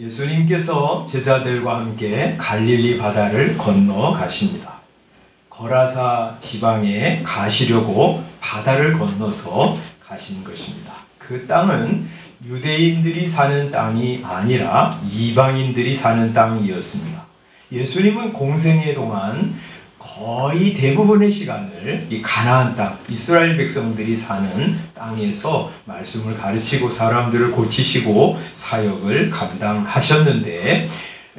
예수님께서 제자들과 함께 갈릴리 바다를 건너 가십니다. 거라사 지방에 가시려고 바다를 건너서 가신 것입니다. 그 땅은 유대인들이 사는 땅이 아니라 이방인들이 사는 땅이었습니다. 예수님은 공생애 동안 거의 대부분의 시간을 이 가나안 땅, 이스라엘 백성들이 사는 땅에서 말씀을 가르치고 사람들을 고치시고 사역을 감당하셨는데,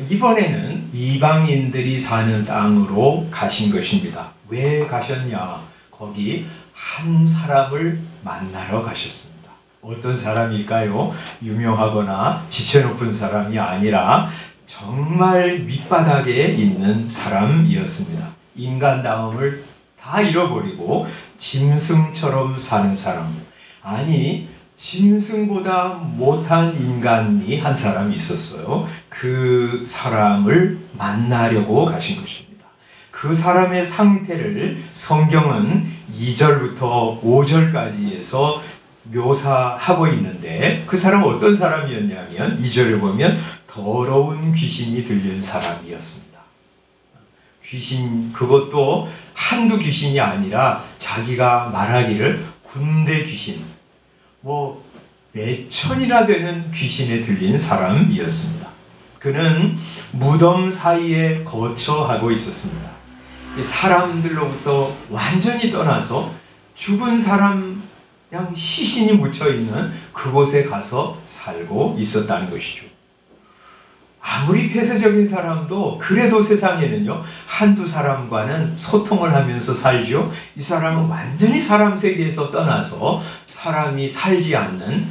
이번에는 이방인들이 사는 땅으로 가신 것입니다. 왜 가셨냐? 거기 한 사람을 만나러 가셨습니다. 어떤 사람일까요? 유명하거나 지체 높은 사람이 아니라 정말 밑바닥에 있는 사람이었습니다. 인간다움을 다 잃어버리고 짐승처럼 사는 사람. 아니, 짐승보다 못한 인간이 한 사람이 있었어요. 그 사람을 만나려고 가신 것입니다. 그 사람의 상태를 성경은 2절부터 5절까지에서 묘사하고 있는데, 그 사람은 어떤 사람이었냐면 2절을 보면 더러운 귀신이 들린 사람이었습니다. 귀신, 그것도 한두 귀신이 아니라 자기가 말하기를 군대 귀신, 몇 천이나 되는 귀신에 들린 사람이었습니다. 그는 무덤 사이에 거처하고 있었습니다. 사람들로부터 완전히 떠나서 죽은 사람 그냥 시신이 묻혀있는 그곳에 가서 살고 있었다는 것이죠. 아무리 폐쇄적인 사람도 그래도 세상에는요, 한두 사람과는 소통을 하면서 살죠. 이 사람은 완전히 사람 세계에서 떠나서 사람이 살지 않는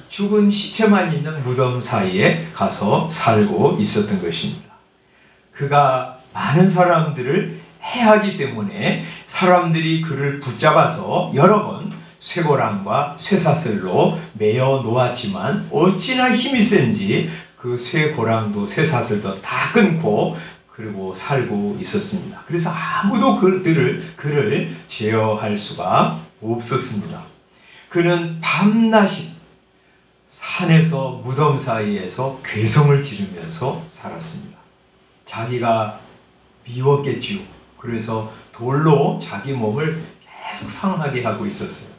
죽은 시체만 있는 무덤 사이에 가서 살고 있었던 것입니다. 그가 많은 사람들을 해하기 때문에 사람들이 그를 붙잡아서 여러 번 쇠고랑과 쇠사슬로 매어 놓았지만 어찌나 힘이 센지 그 쇠고랑도 쇠사슬도 다 끊고 그리고 살고 있었습니다. 그래서 아무도 그를 제어할 수가 없었습니다. 그는 밤낮이 산에서 무덤 사이에서 괴성을 지르면서 살았습니다. 자기가 미웠겠지요. 그래서 돌로 자기 몸을 계속 상하게 하고 있었어요.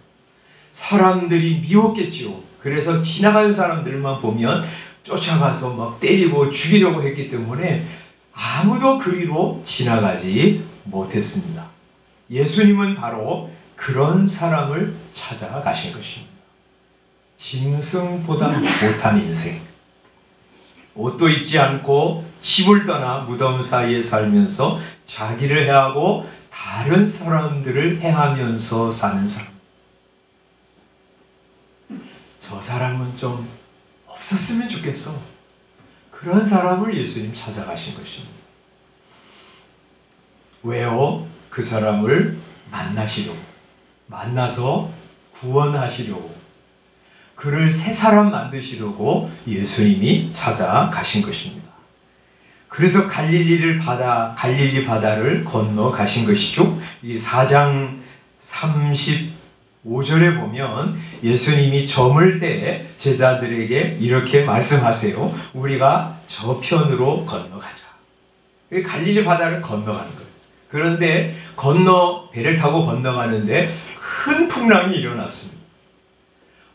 사람들이 미웠겠지요. 그래서 지나가는 사람들만 보면 쫓아가서 막 때리고 죽이려고 했기 때문에 아무도 그리로 지나가지 못했습니다. 예수님은 바로 그런 사람을 찾아가신 것입니다. 짐승보다 못한 인생. 옷도 입지 않고 집을 떠나 무덤 사이에 살면서 자기를 해하고 다른 사람들을 해하면서 사는 사람. 저 사람은 좀 없었으면 좋겠어. 그런 사람을 예수님 찾아가신 것입니다. 왜요? 그 사람을 만나시려고, 만나서 구원하시려고, 그를 새 사람 만드시려고 예수님이 찾아가신 것입니다. 그래서 갈릴리 바다를 건너 가신 것이죠. 이 4장 35절에 보면 예수님이 저물 때 제자들에게 이렇게 말씀하세요. 우리가 저편으로 건너가자. 갈릴리 바다를 건너가는 거예요. 그런데 배를 타고 건너가는데 큰 풍랑이 일어났습니다.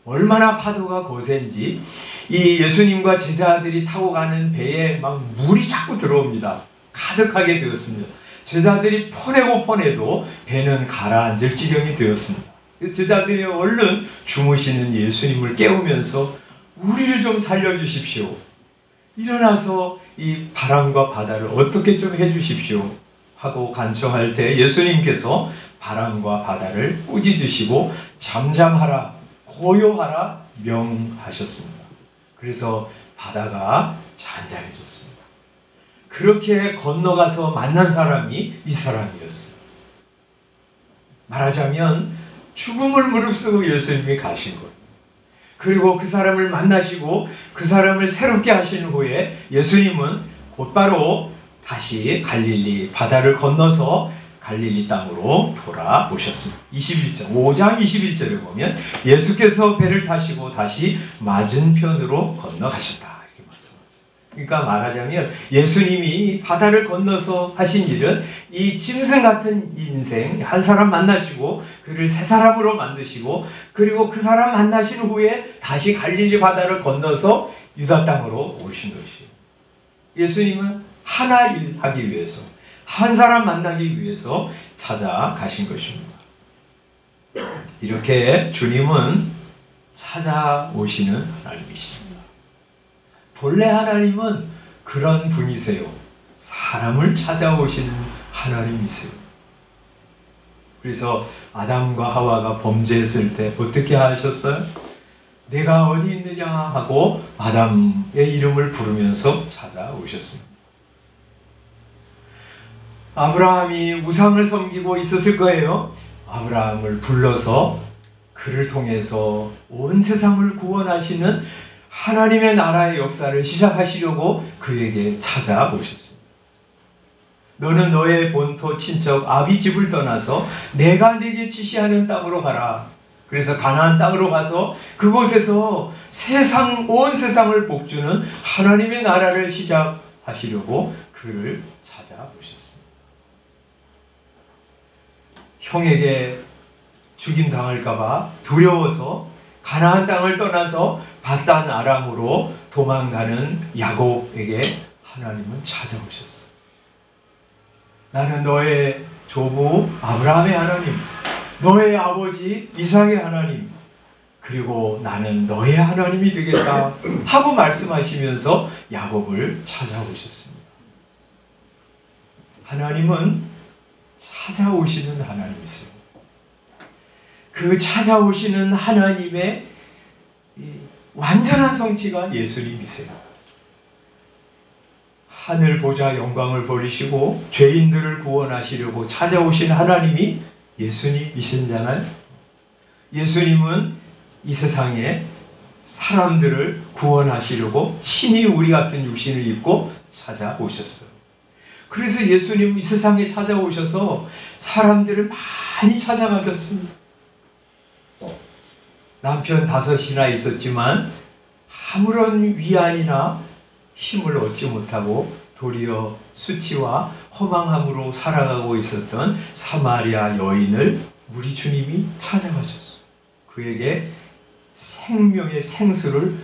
얼마나 파도가 거센지 이 예수님과 제자들이 타고 가는 배에 막 물이 자꾸 들어옵니다. 가득하게 되었습니다. 제자들이 퍼내도 배는 가라앉을 지경이 되었습니다. 그래서 제자들이 얼른 주무시는 예수님을 깨우면서 우리를 좀 살려주십시오. 일어나서 이 바람과 바다를 어떻게 좀 해주십시오 하고 간청할 때 예수님께서 바람과 바다를 꾸짖으시고 잠잠하라, 고요하라 명하셨습니다. 그래서 바다가 잔잔해졌습니다. 그렇게 건너가서 만난 사람이 이 사람이었어요. 말하자면 죽음을 무릅쓰고 예수님이 가신 거예요. 그리고 그 사람을 만나시고 그 사람을 새롭게 하신 후에 예수님은 곧바로 다시 갈릴리 바다를 건너서 갈릴리 땅으로 돌아오셨습니다. 5장 21절에 보면 예수께서 배를 타시고 다시 맞은편으로 건너가셨다 이렇게 말씀하셨습니다. 그러니까 말하자면 예수님이 바다를 건너서 하신 일은 이 짐승 같은 인생, 한 사람 만나시고 그를 새 사람으로 만드시고 그리고 그 사람 만나신 후에 다시 갈릴리 바다를 건너서 유다 땅으로 오신 것이에요. 예수님은 하나 일 하기 위해서, 한 사람 만나기 위해서 찾아가신 것입니다. 이렇게 주님은 찾아오시는 하나님이십니다. 본래 하나님은 그런 분이세요. 사람을 찾아오시는 하나님이세요. 그래서 아담과 하와가 범죄했을 때 어떻게 하셨어요? 내가 어디 있느냐 하고 아담의 이름을 부르면서 찾아오셨습니다. 아브라함이 우상을 섬기고 있었을 거예요. 아브라함을 불러서 그를 통해서 온 세상을 구원하시는 하나님의 나라의 역사를 시작하시려고 그에게 찾아오셨습니다. 너는 너의 본토 친척 아비 집을 떠나서 내가 네게 지시하는 땅으로 가라. 그래서 가나안 땅으로 가서 그곳에서 온 세상을 복주는 하나님의 나라를 시작하시려고 그를 찾아오셨습니다. 형에게 죽임당할까봐 두려워서 가나안 땅을 떠나서 밧단 아람으로 도망가는 야곱에게 하나님은 찾아오셨어요. 나는 너의 조부 아브라함의 하나님, 너의 아버지 이삭의 하나님, 그리고 나는 너의 하나님이 되겠다 하고 말씀하시면서 야곱을 찾아오셨습니다. 하나님은 찾아오시는 하나님이세요. 그 찾아오시는 하나님의 완전한 성취가 예수님이세요. 하늘 보좌 영광을 버리시고 죄인들을 구원하시려고 찾아오신 하나님이 예수님이신잖아요. 예수님은 이 세상에 사람들을 구원하시려고 친히 우리 같은 육신을 입고 찾아오셨어요. 그래서 예수님 이 세상에 찾아오셔서 사람들을 많이 찾아가셨습니다. 남편 5이나 있었지만 아무런 위안이나 힘을 얻지 못하고 도리어 수치와 허망함으로 살아가고 있었던 사마리아 여인을 우리 주님이 찾아가셨어요. 그에게 생명의 생수를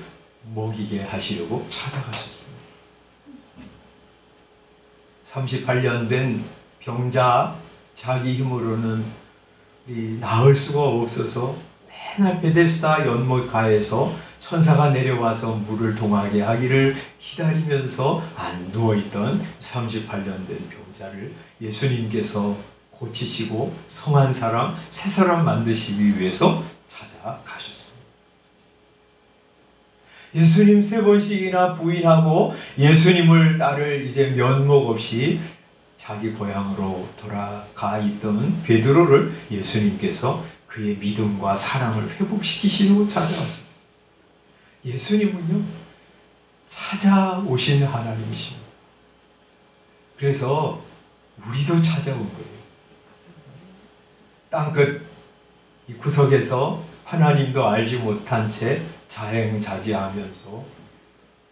먹이게 하시려고 찾아가셨습니다. 38년 된 병자 자기 힘으로는 나을 수가 없어서 맨날 베데스다 연못가에서 천사가 내려와서 물을 동하게 하기를 기다리면서 안 누워있던 38년 된 병자를 예수님께서 고치시고 성한 사람, 새 사람 만드시기 위해서 찾아가셨습니다. 예수님 3번씩이나 부인하고 예수님을 따를 이제 면목 없이 자기 고향으로 돌아가 있던 베드로를 예수님께서 그의 믿음과 사랑을 회복시키시려고 찾아오셨어요. 예수님은요, 찾아오시는 하나님이십니다. 그래서 우리도 찾아온 거예요. 땅끝 이 구석에서 하나님도 알지 못한 채 자행자지하면서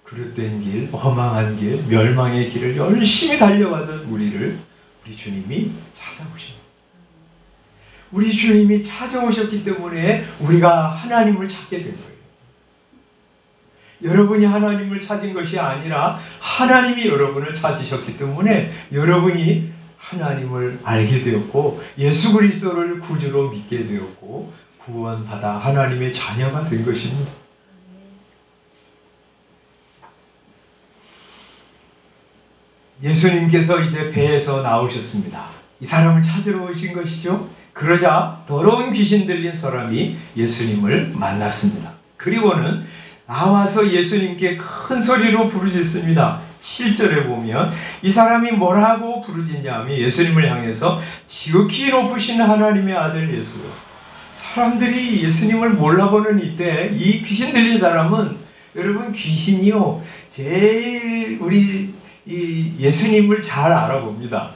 그릇된 길, 허망한 길, 멸망의 길을 열심히 달려가던 우리를 우리 주님이 찾아오십니다. 우리 주님이 찾아오셨기 때문에 우리가 하나님을 찾게 된 거예요. 여러분이 하나님을 찾은 것이 아니라 하나님이 여러분을 찾으셨기 때문에 여러분이 하나님을 알게 되었고 예수 그리스도를 구주로 믿게 되었고 구원받아 하나님의 자녀가 된 것입니다. 예수님께서 이제 배에서 나오셨습니다. 이 사람을 찾으러 오신 것이죠. 그러자 더러운 귀신 들린 사람이 예수님을 만났습니다. 그리고는 나와서 예수님께 큰 소리로 부르짖습니다. 7절에 보면 이 사람이 뭐라고 부르짖냐면 예수님을 향해서 지극히 높으신 하나님의 아들 예수요. 사람들이 예수님을 몰라보는 이때 이 귀신 들린 사람은 여러분 귀신이요 제일 우리 이 예수님을 잘 알아봅니다.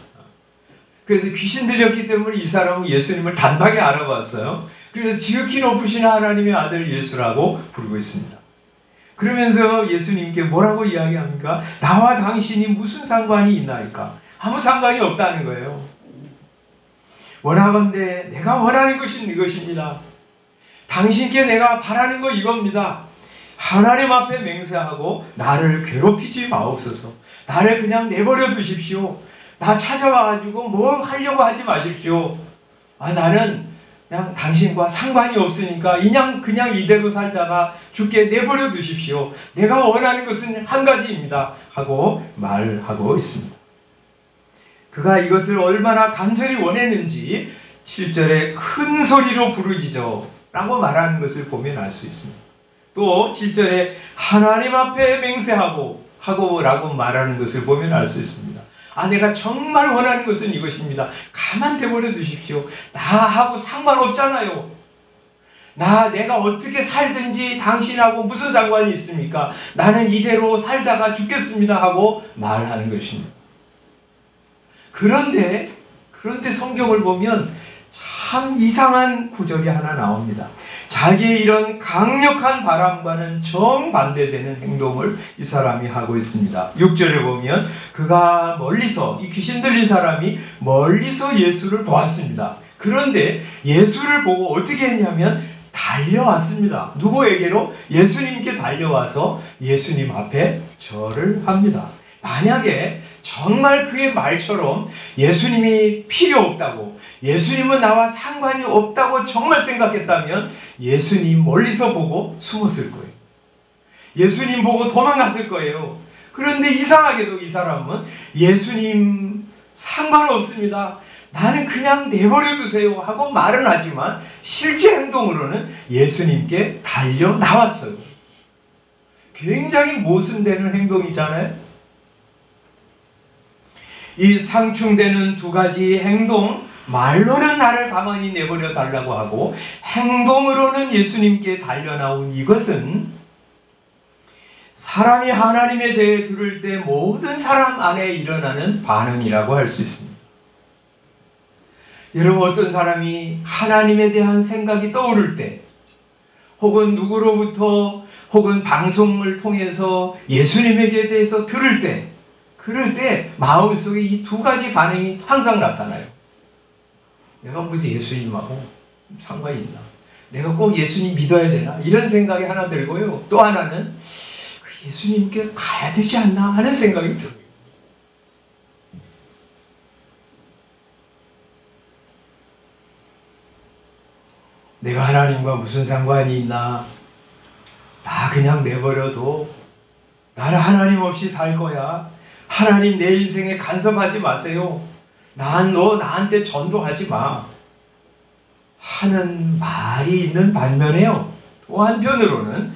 그래서 귀신 들렸기 때문에 이 사람은 예수님을 단박에 알아봤어요. 그래서 지극히 높으신 하나님의 아들 예수라고 부르고 있습니다. 그러면서 예수님께 뭐라고 이야기합니까? 나와 당신이 무슨 상관이 있나이까? 아무 상관이 없다는 거예요. 원하건대 내가 원하는 것은 이것입니다. 당신께 내가 바라는 거 이겁니다. 하나님 앞에 맹세하고 나를 괴롭히지 마옵소서. 나를 그냥 내버려 두십시오. 나 찾아와가지고 뭘 하려고 하지 마십시오. 나는 그냥 당신과 상관이 없으니까 그냥 이대로 살다가 죽게 내버려 두십시오. 내가 원하는 것은 한 가지입니다. 하고 말하고 있습니다. 그가 이것을 얼마나 간절히 원했는지 7절에 큰 소리로 부르짖어 라고 말하는 것을 보면 알 수 있습니다. 또 7절에 하나님 앞에 맹세하고 라고 말하는 것을 보면 알 수 있습니다. 내가 정말 원하는 것은 이것입니다. 가만 내버려 두십시오. 나하고 상관없잖아요. 내가 어떻게 살든지 당신하고 무슨 상관이 있습니까? 나는 이대로 살다가 죽겠습니다. 하고 말하는 것입니다. 그런데 성경을 보면 참 이상한 구절이 하나 나옵니다. 자기의 이런 강력한 바람과는 정반대되는 행동을 이 사람이 하고 있습니다. 6절에 보면 그가 멀리서, 이 귀신 들린 사람이 멀리서 예수를 보았습니다. 그런데 예수를 보고 어떻게 했냐면 달려왔습니다. 누구에게로? 예수님께 달려와서 예수님 앞에 절을 합니다. 만약에 정말 그의 말처럼 예수님이 필요 없다고, 예수님은 나와 상관이 없다고 정말 생각했다면 예수님 멀리서 보고 숨었을 거예요. 예수님 보고 도망갔을 거예요. 그런데 이상하게도 이 사람은 예수님 상관없습니다. 나는 그냥 내버려 두세요 하고 말은 하지만 실제 행동으로는 예수님께 달려 나왔어요. 굉장히 모순되는 행동이잖아요. 이 상충되는 두 가지 행동, 말로는 나를 가만히 내버려 달라고 하고 행동으로는 예수님께 달려나온 이것은 사람이 하나님에 대해 들을 때 모든 사람 안에 일어나는 반응이라고 할 수 있습니다. 여러분, 어떤 사람이 하나님에 대한 생각이 떠오를 때, 혹은 누구로부터, 혹은 방송을 통해서 예수님에게 대해서 들을 때, 그럴 때 마음속에 이 두 가지 반응이 항상 나타나요. 내가 무슨 예수님하고 상관이 있나? 내가 꼭 예수님 믿어야 되나? 이런 생각이 하나 들고요. 또 하나는 예수님께 가야 되지 않나 하는 생각이 들어요. 내가 하나님과 무슨 상관이 있나? 나 그냥 내버려둬. 나는 하나님 없이 살 거야. 하나님 내 인생에 간섭하지 마세요. 너 나한테 전도하지 마. 하는 말이 있는 반면에요. 또 한편으로는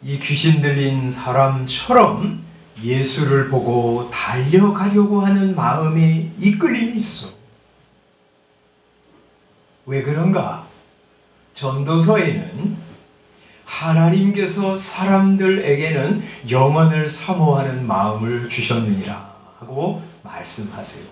이 귀신 들린 사람처럼 예수를 보고 달려가려고 하는 마음의 이끌림이 있어. 왜 그런가? 전도서에는 하나님께서 사람들에게는 영혼을 사모하는 마음을 주셨느니라 하고 말씀하세요.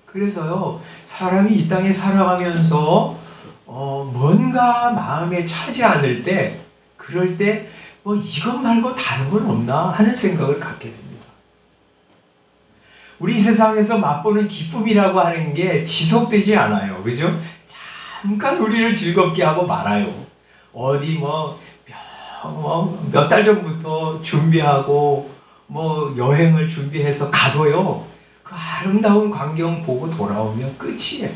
그래서요, 사람이 이 땅에 살아가면서 뭔가 마음에 차지 않을 때, 그럴 때 이것 말고 다른 건 없나 하는 생각을 갖게 됩니다. 우리 세상에서 맛보는 기쁨이라고 하는 게 지속되지 않아요. 그죠? 잠깐 우리를 즐겁게 하고 말아요. 어디 몇 달 전부터 준비하고 여행을 준비해서 가도요, 그 아름다운 광경 보고 돌아오면 끝이에요.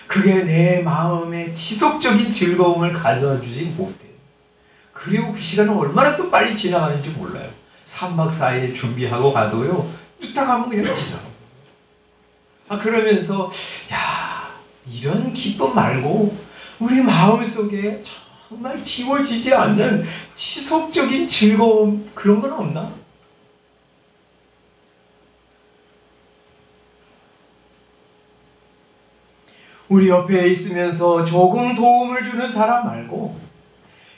그게 내 마음에 지속적인 즐거움을 가져주지 못해요. 그리고 그 시간은 얼마나 또 빨리 지나가는지 몰라요. 3박 4일 준비하고 가도요, 뚝딱 하면 그냥 지나가요. 그러면서 이런 기쁨 말고 우리 마음속에 정말 지워지지 않는 지속적인 즐거움, 그런 건 없나? 우리 옆에 있으면서 조금 도움을 주는 사람 말고,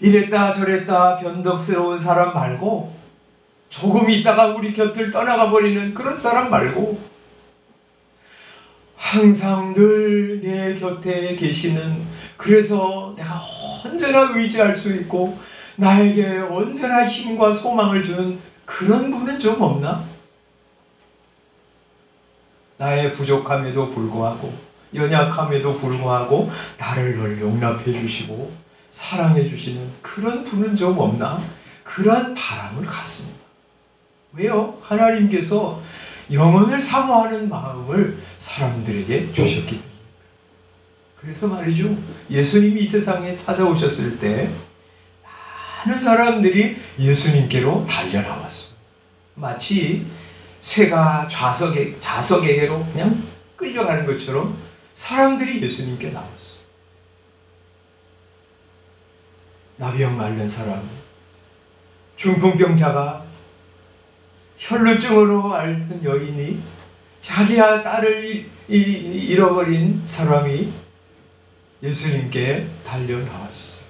이랬다 저랬다 변덕스러운 사람 말고, 조금 있다가 우리 곁을 떠나가 버리는 그런 사람 말고, 항상 늘 내 곁에 계시는 그래서 내가 언제나 의지할 수 있고 나에게 언제나 힘과 소망을 주는 그런 분은 좀 없나? 나의 부족함에도 불구하고 연약함에도 불구하고 나를 늘 용납해 주시고 사랑해 주시는 그런 분은 좀 없나? 그러한 바람을 갖습니다. 왜요? 하나님께서 영혼을 사모하는 마음을 사람들에게 주셨기 때문에. 그래서 말이죠. 예수님이 이 세상에 찾아오셨을 때 많은 사람들이 예수님께로 달려나왔어요. 마치 쇠가 자석에게로 그냥 끌려가는 것처럼 사람들이 예수님께 나왔어요. 나병 앓는 사람, 중풍병자가, 혈루증으로 앓던 여인이, 자기 딸을 잃어버린 사람이 예수님께 달려 나왔어요.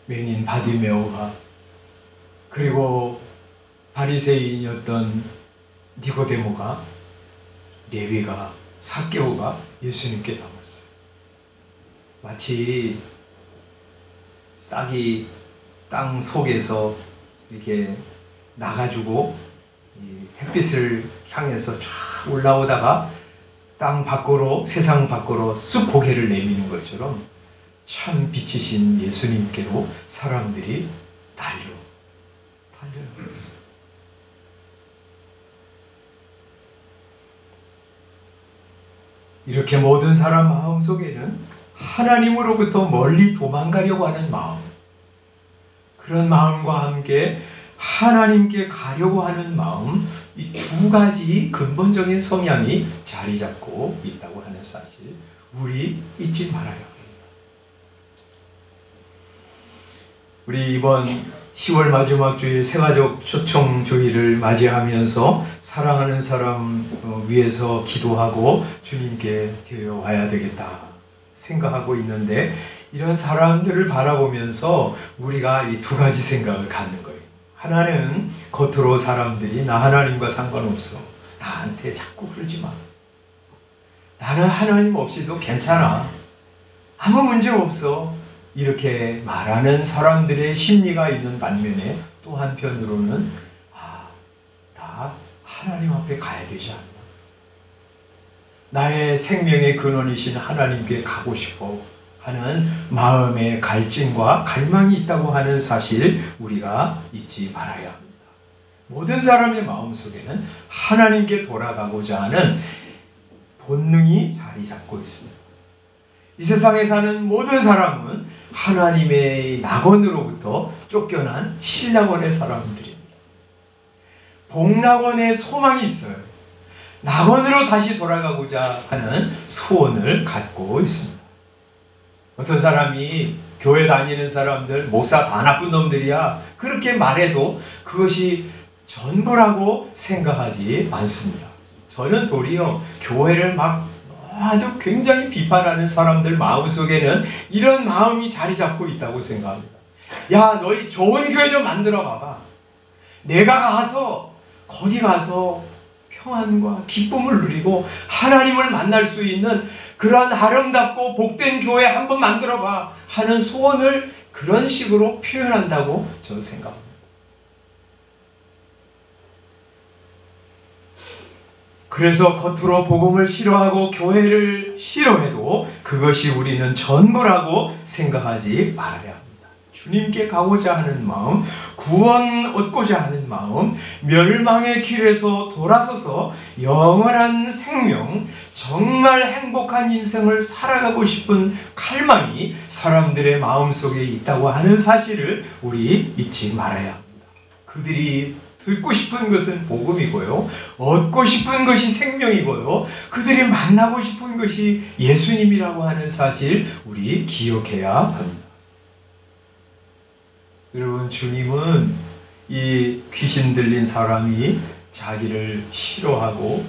맹인 바디메오가, 그리고 바리새인이었던 니고데모가, 레위가, 삭개오가 예수님께 나왔어요. 마치 싹이 땅 속에서 이렇게 나가지고 햇빛을 향해서 쫙 올라오다가 땅 밖으로, 세상 밖으로 쑥 고개를 내미는 것처럼 참 빛이신 예수님께로 사람들이 달려나갔어요. 이렇게 모든 사람 마음속에는 하나님으로부터 멀리 도망가려고 하는 마음, 그런 마음과 함께 하나님께 가려고 하는 마음, 이 두 가지 근본적인 성향이 자리 잡고 있다고 하는 사실, 우리 잊지 말아야 합니다. 우리 이번 10월 마지막 주일 새가족 초청 주일을 맞이하면서 사랑하는 사람 위해서 기도하고 주님께 데려와야 되겠다 생각하고 있는데, 이런 사람들을 바라보면서 우리가 이 두 가지 생각을 갖는 거예요. 하나는 겉으로 사람들이 나 하나님과 상관없어, 나한테 자꾸 그러지 마, 나는 하나님 없이도 괜찮아, 아무 문제 없어, 이렇게 말하는 사람들의 심리가 있는 반면에, 또 한편으로는 나 하나님 앞에 가야 되지 않나, 나의 생명의 근원이신 하나님께 가고 싶어 하는 마음의 갈증과 갈망이 있다고 하는 사실, 우리가 잊지 말아야 합니다. 모든 사람의 마음속에는 하나님께 돌아가고자 하는 본능이 자리 잡고 있습니다. 이 세상에 사는 모든 사람은 하나님의 낙원으로부터 쫓겨난 신낙원의 사람들입니다. 복낙원의 소망이 있어요. 낙원으로 다시 돌아가고자 하는 소원을 갖고 있습니다. 어떤 사람이 교회 다니는 사람들, 목사 다 나쁜 놈들이야, 그렇게 말해도 그것이 전부라고 생각하지 않습니다. 저는 도리어 교회를 막 아주 굉장히 비판하는 사람들 마음속에는 이런 마음이 자리 잡고 있다고 생각합니다. 야, 너희 좋은 교회 좀 만들어 봐봐. 내가 가서 거기 가서 평안과 기쁨을 누리고 하나님을 만날 수 있는 그런 아름답고 복된 교회 한번 만들어 봐 하는 소원을 그런 식으로 표현한다고 저는 생각합니다. 그래서 겉으로 복음을 싫어하고 교회를 싫어해도 그것이 우리는 전부라고 생각하지 말아야 합니다. 주님께 가고자 하는 마음, 구원 얻고자 하는 마음, 멸망의 길에서 돌아서서 영원한 생명, 정말 행복한 인생을 살아가고 싶은 갈망이 사람들의 마음속에 있다고 하는 사실을 우리 잊지 말아야 합니다. 그들이 듣고 싶은 것은 복음이고요, 얻고 싶은 것이 생명이고요, 그들이 만나고 싶은 것이 예수님이라고 하는 사실, 우리 기억해야 합니다. 여러분, 주님은 이 귀신 들린 사람이 자기를 싫어하고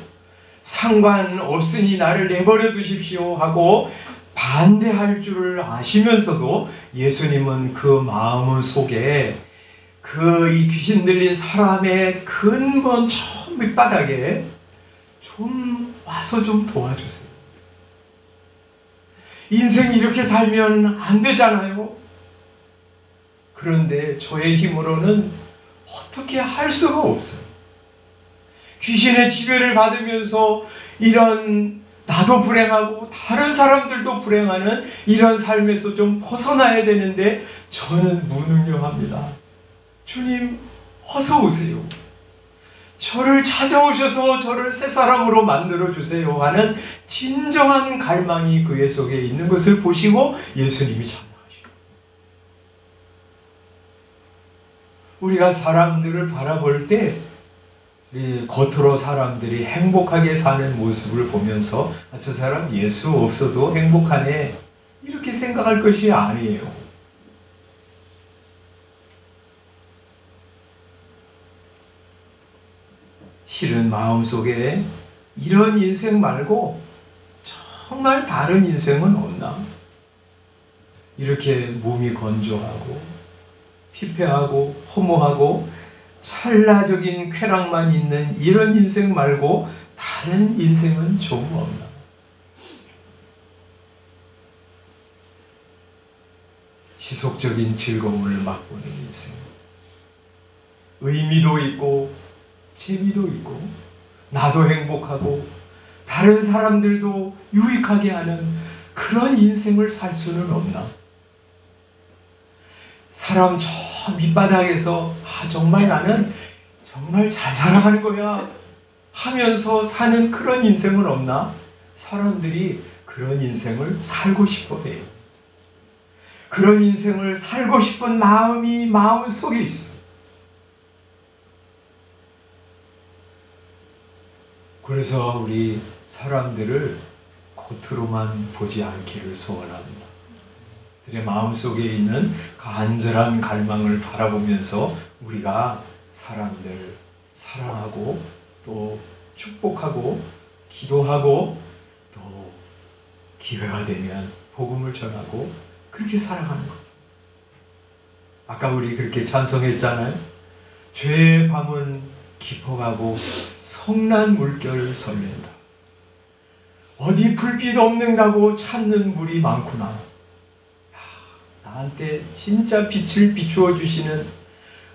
상관없으니 나를 내버려 두십시오 하고 반대할 줄을 아시면서도 예수님은 그 마음 속에 이 귀신 들린 사람의 근본 저 밑바닥에 좀 와서 좀 도와주세요, 인생 이렇게 살면 안 되잖아요. 그런데 저의 힘으로는 어떻게 할 수가 없어요. 귀신의 지배를 받으면서 이런 나도 불행하고 다른 사람들도 불행하는 이런 삶에서 좀 벗어나야 되는데 저는 무능력합니다. 주님, 어서 오세요. 저를 찾아오셔서 저를 새 사람으로 만들어 주세요 하는 진정한 갈망이 그의 속에 있는 것을 보시고 예수님이 찾아가시고, 우리가 사람들을 바라볼 때 겉으로 사람들이 행복하게 사는 모습을 보면서 저 사람 예수 없어도 행복하네 이렇게 생각할 것이 아니에요. 실은 마음속에 이런 인생 말고 정말 다른 인생은 없나? 이렇게 몸이 건조하고 피폐하고 허무하고 찰나적인 쾌락만 있는 이런 인생 말고 다른 인생은 좀 없나? 지속적인 즐거움을 맛보는 인생, 의미도 있고 재미도 있고 나도 행복하고 다른 사람들도 유익하게 하는 그런 인생을 살 수는 없나? 사람 저 밑바닥에서 정말 나는 정말 잘 살아가는 거야 하면서 사는 그런 인생은 없나? 사람들이 그런 인생을 살고 싶어 해요. 그런 인생을 살고 싶은 마음이 마음속에 있어. 그래서 우리 사람들을 겉으로만 보지 않기를 소원합니다. 그들의 마음속에 있는 간절한 갈망을 바라보면서 우리가 사람들 사랑하고 또 축복하고 기도하고 또 기회가 되면 복음을 전하고 그렇게 살아가는 것. 아까 우리 그렇게 찬송했잖아요. 죄의 밤은 깊어가고 성난 물결을 설렌다. 어디 불빛 없는가고 찾는 물이 많구나. 나한테 진짜 빛을 비추어 주시는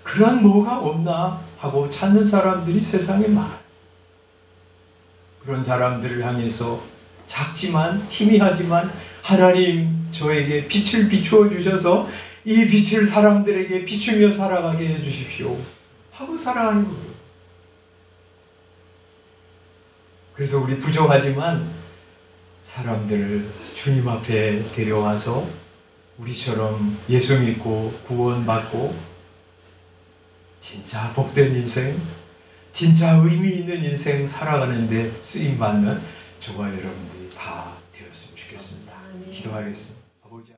그런 뭐가 없나 하고 찾는 사람들이 세상에 많아요. 그런 사람들을 향해서 작지만 희미하지만 하나님 저에게 빛을 비추어 주셔서 이 빛을 사람들에게 비추며 살아가게 해 주십시오 하고 살아가는 거예요. 그래서 우리 부족하지만 사람들을 주님 앞에 데려와서 우리처럼 예수 믿고 구원받고 진짜 복된 인생, 진짜 의미 있는 인생 살아가는데 쓰임받는 저와 여러분들이 다 되었으면 좋겠습니다. 기도하겠습니다. 아버지.